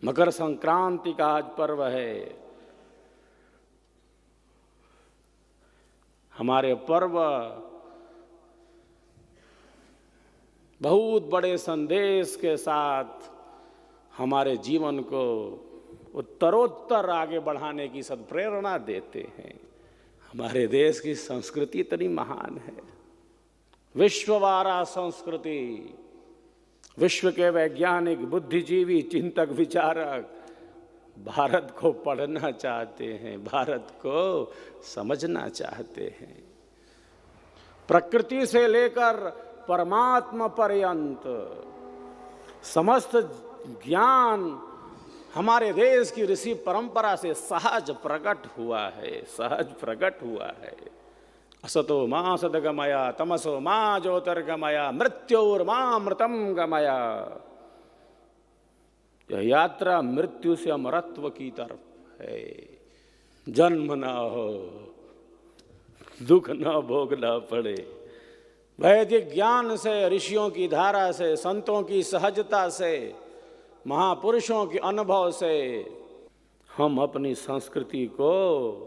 मकर संक्रांति का आज पर्व है। हमारे पर्व बहुत बड़े संदेश के साथ हमारे जीवन को उत्तरोत्तर आगे बढ़ाने की सद्प्रेरणा देते हैं। हमारे देश की संस्कृति इतनी महान है, विश्ववारा संस्कृति। विश्व के वैज्ञानिक, बुद्धिजीवी, चिंतक, विचारक भारत को पढ़ना चाहते हैं, भारत को समझना चाहते हैं। प्रकृति से लेकर परमात्मा पर्यंत समस्त ज्ञान हमारे देश की ऋषि परंपरा से सहज प्रकट हुआ है, सहज प्रकट हुआ है। असतो मा सद्गमया तमसो मा ज्योतिर्गमया मृत्योर्मामृतम गमया। यह यात्रा मृत्यु से अमरत्व की तरफ है। जन्म न हो, दुख न भोगना पड़े। वैदिक ज्ञान से, ऋषियों की धारा से, संतों की सहजता से, महापुरुषों के अनुभव से हम अपनी संस्कृति को,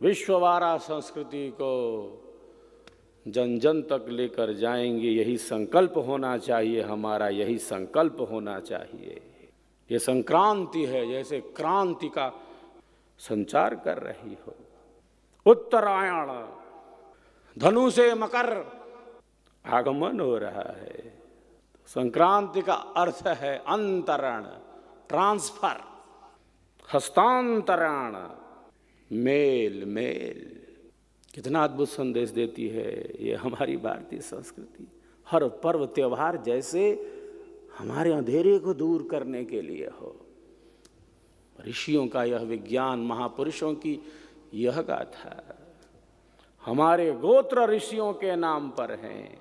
विश्ववारा संस्कृति को जन जन तक लेकर जाएंगे। यही संकल्प होना चाहिए हमारा, यही संकल्प होना चाहिए। ये संक्रांति है, जैसे क्रांति का संचार कर रही हो। उत्तरायण, धनु से मकर आगमन हो रहा है। संक्रांति का अर्थ है अंतरण, ट्रांसफर, हस्तांतरण, मेल मेल। कितना अद्भुत संदेश देती है ये हमारी भारतीय संस्कृति। हर पर्व त्योहार जैसे हमारे अंधेरे को दूर करने के लिए हो। ऋषियों का यह विज्ञान, महापुरुषों की यह गाथा हमारे गोत्र ऋषियों के नाम पर हैं।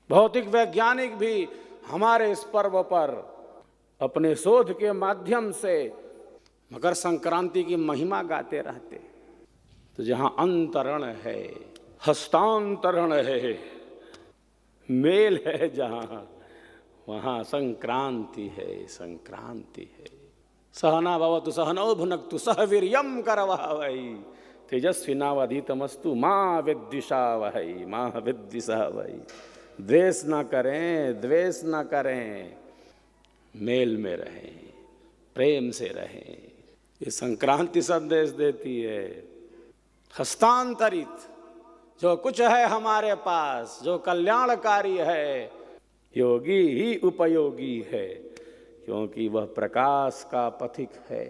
भौतिक वैज्ञानिक भी हमारे इस पर्व पर अपने शोध के माध्यम से मकर संक्रांति की महिमा गाते रहते। तो जहां अंतरण है, हस्तांतरण है, मेल है, जहां वहां संक्रांति है, संक्रांति है। सहना भवतु सहनौ भुनक्तु सह वीर्यं करवावहै तेजस्विनावधीतमस्तु मां विद्विषावहै मां विद्विषावहै। द्वेष ना करें, द्वेष ना करें, मेल में रहें, प्रेम से रहें। ये संक्रांति संदेश देती है। हस्तांतरित जो कुछ है हमारे पास, जो कल्याणकारी है, योगी ही उपयोगी है, क्योंकि वह प्रकाश का पथिक है।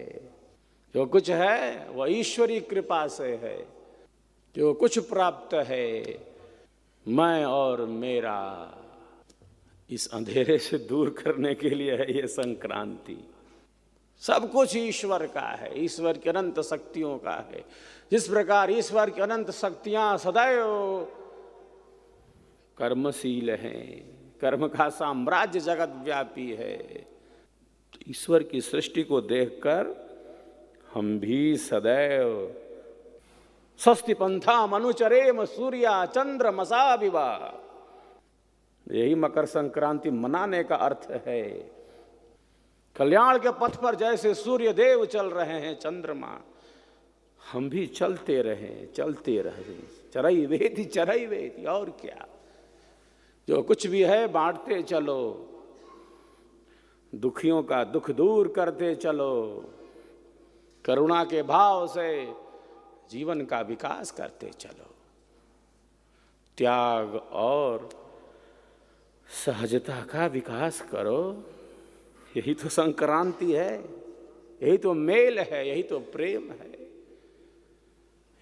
जो कुछ है वह ईश्वरी कृपा से है। जो कुछ प्राप्त है, मैं और मेरा, इस अंधेरे से दूर करने के लिए है ये संक्रांति। सब कुछ ईश्वर का है, ईश्वर की अनंत शक्तियों का है। जिस प्रकार ईश्वर की अनंत शक्तियां सदैव कर्मशील हैं, कर्म का साम्राज्य जगत व्यापी है। तो ईश्वर की सृष्टि को देखकर हम भी सदैव स्वस्ति पंथा मनुचरेम सूर्या चंद्रमसा विवा। यही मकर संक्रांति मनाने का अर्थ है। कल्याण के पथ पर जैसे सूर्य देव चल रहे हैं, चंद्रमा, हम भी चलते रहें, चलते रहें। चरई वेति चरई वेति, और क्या। जो कुछ भी है बांटते चलो, दुखियों का दुख दूर करते चलो, करुणा के भाव से जीवन का विकास करते चलो। त्याग और सहजता का विकास करो। यही तो संक्रांति है, यही तो मेल है, यही तो प्रेम है,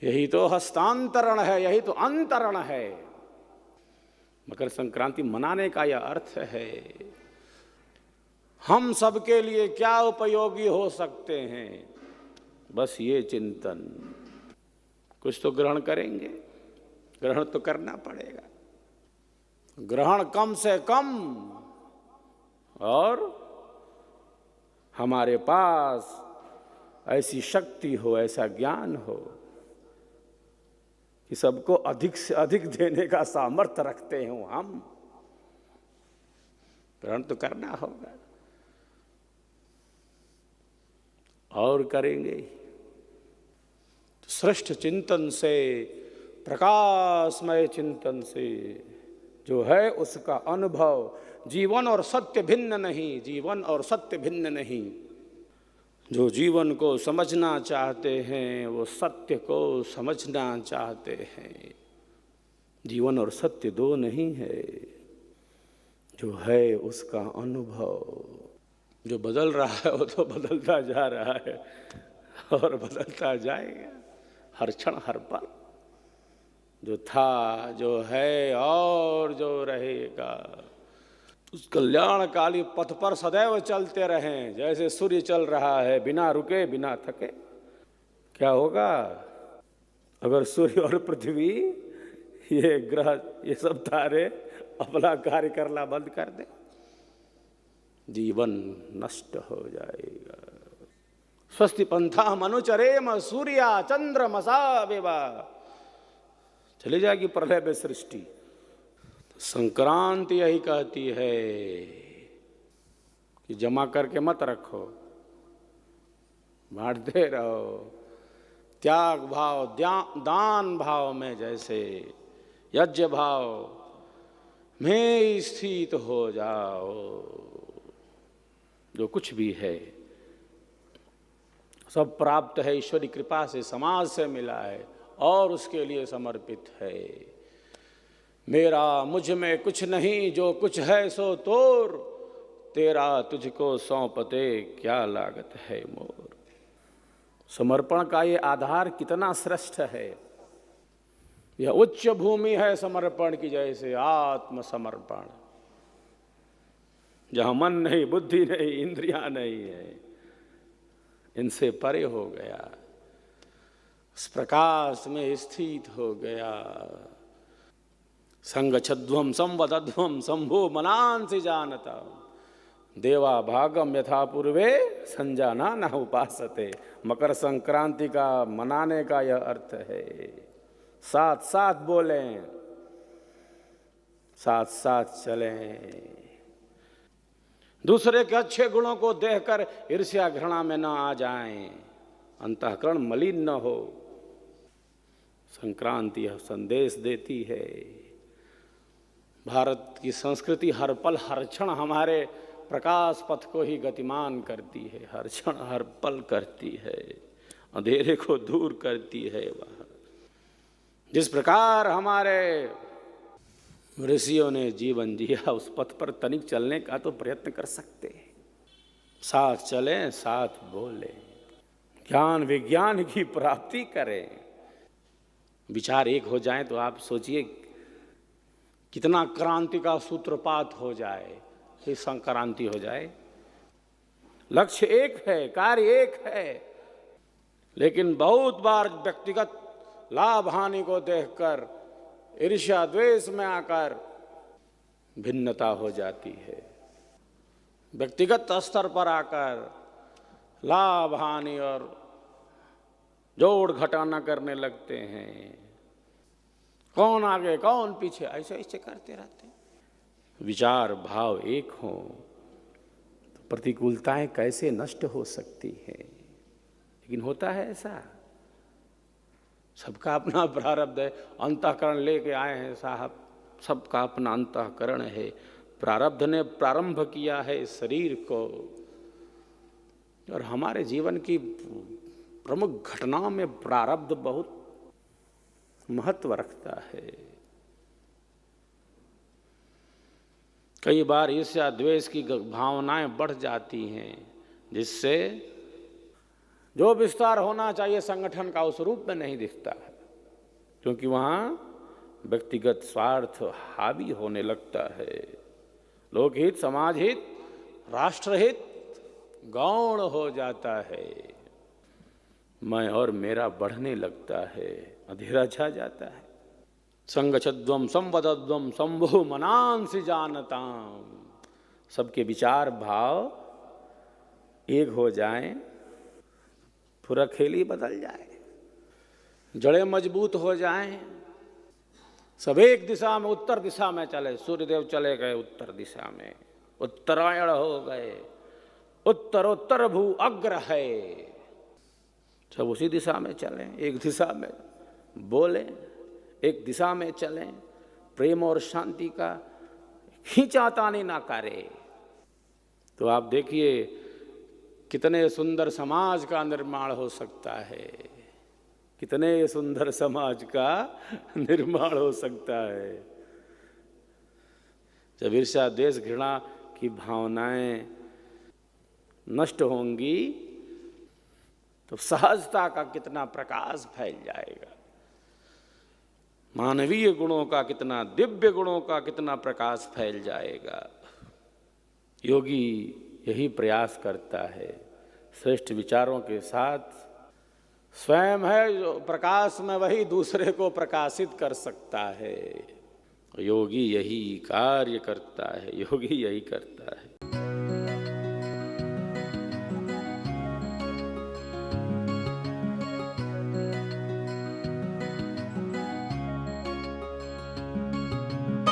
यही तो हस्तांतरण है, यही तो अंतरण है। मकर संक्रांति मनाने का यह अर्थ है। हम सबके लिए क्या उपयोगी हो सकते हैं, बस ये चिंतन। कुछ तो ग्रहण करेंगे, ग्रहण तो करना पड़ेगा। ग्रहण कम से कम, और हमारे पास ऐसी शक्ति हो, ऐसा ज्ञान हो कि सबको अधिक से अधिक देने का सामर्थ्य रखते हो हम। ग्रहण तो करना होगा। और करेंगे। श्रेष्ठ चिंतन से, प्रकाशमय चिंतन से जो है उसका अनुभव, जीवन और सत्य भिन्न नहीं, जीवन और सत्य भिन्न नहीं। जो जीवन को समझना चाहते हैं वो सत्य को समझना चाहते हैं। जीवन और सत्य दो नहीं है, जो है उसका अनुभव। जो बदल रहा है वो तो बदलता जा रहा है और बदलता जाएगा हर क्षण हर पल। जो था, जो है और जो रहेगा, उस कल्याणकाली पथ पर सदैव चलते रहें। जैसे सूर्य चल रहा है बिना रुके बिना थके। क्या होगा अगर सूर्य और पृथ्वी, ये ग्रह, ये सब तारे अपना कार्य करना बंद कर दे? जीवन नष्ट हो जाएगा। स्वस्ति पंथा मनुचरेम सूर्या चंद्रमसा विवा। चली जाएगी प्रलय में सृष्टि। संक्रांति यही कहती है कि जमा करके मत रखो, बांटते रहो। त्याग भाव, दान भाव में जैसे यज्ञ भाव में स्थित हो जाओ। जो कुछ भी है सब प्राप्त है ईश्वरी कृपा से, समाज से मिला है और उसके लिए समर्पित है। मेरा मुझ में कुछ नहीं, जो कुछ है सो तोर, तेरा तुझको सौंपते क्या लागत है मोर। समर्पण का ये आधार कितना श्रेष्ठ है। यह उच्च भूमि है समर्पण की, जैसे आत्मसमर्पण, जहां मन नहीं, बुद्धि नहीं, इंद्रियां नहीं है, इनसे परे हो गया, उस प्रकाश में स्थित हो गया। संगच्छध्वम संवदध्वम शंभो मनांसि जानता, देवा भागम यथा पूर्वे संजाना न उपासते। मकर संक्रांति का मनाने का यह अर्थ है। साथ साथ बोलें, साथ साथ चलें। दूसरे के अच्छे गुणों को देखकर ईर्ष्या घृणा में न आ जाएं, अंतःकरण मलिन न हो। संक्रांति यह संदेश देती है। भारत की संस्कृति हर पल हर क्षण हमारे प्रकाश पथ को ही गतिमान करती है, हर क्षण हर पल करती है, अंधेरे को दूर करती है। वह जिस प्रकार हमारे ऋषियों ने जीवन जिया, उस पथ पर तनिक चलने का तो प्रयत्न कर सकते हैं। साथ चलें, साथ बोलें, ज्ञान विज्ञान की प्राप्ति करें। विचार एक हो जाए तो आप सोचिए कितना क्रांति का सूत्रपात हो जाए, ये संक्रांति हो जाए। लक्ष्य एक है, कार्य एक है, लेकिन बहुत बार व्यक्तिगत लाभ हानि को देखकर ईर्ष्या द्वेष में आकर भिन्नता हो जाती है। व्यक्तिगत स्तर पर आकर लाभ हानि और जोड़ घटाना करने लगते हैं। कौन आगे कौन पीछे, ऐसे ऐसे करते रहते हैं। विचार भाव एक हो तो प्रतिकूलताएं कैसे नष्ट हो सकती है। लेकिन होता है ऐसा, सबका अपना प्रारब्ध है। अंतःकरण लेके आए हैं साहब, सबका अपना अंतःकरण है। प्रारब्ध ने प्रारंभ किया है शरीर को, और हमारे जीवन की प्रमुख घटनाओं में प्रारब्ध बहुत महत्व रखता है। कई बार ईर्ष्या द्वेष की भावनाएं बढ़ जाती हैं, जिससे जो विस्तार होना चाहिए संगठन का उस रूप में नहीं दिखता है, क्योंकि वहां व्यक्तिगत स्वार्थ हावी होने लगता है। लोकहित, समाजहित, राष्ट्रहित गौण हो जाता है। मैं और मेरा बढ़ने लगता है, अंधेरा छा जाता है। संगच्छध्वम संवदध्वम शंभो मनांसि जानताम। सबके विचार भाव एक हो जाएं, पूरा खेल ही बदल जाए, जड़ें मजबूत हो जाएं, सब एक दिशा में, उत्तर दिशा में चले। सूर्यदेव चले गए उत्तर दिशा में, उत्तरायण हो गए, उत्तरोत्तर भू अग्र है। सब उसी दिशा में चलें, एक दिशा में बोलें, एक दिशा में चलें, प्रेम और शांति का खींचातानी ना करें। तो आप देखिए कितने सुंदर समाज का निर्माण हो सकता है, कितने सुंदर समाज का निर्माण हो सकता है। जब ईर्ष्या द्वेष घृणा की भावनाएं नष्ट होंगी तो सहजता का कितना प्रकाश फैल जाएगा, मानवीय गुणों का कितना, दिव्य गुणों का कितना प्रकाश फैल जाएगा। योगी यही प्रयास करता है, श्रेष्ठ विचारों के साथ स्वयं है जो प्रकाश में, वही दूसरे को प्रकाशित कर सकता है। योगी यही कार्य करता है, योगी यही करता है।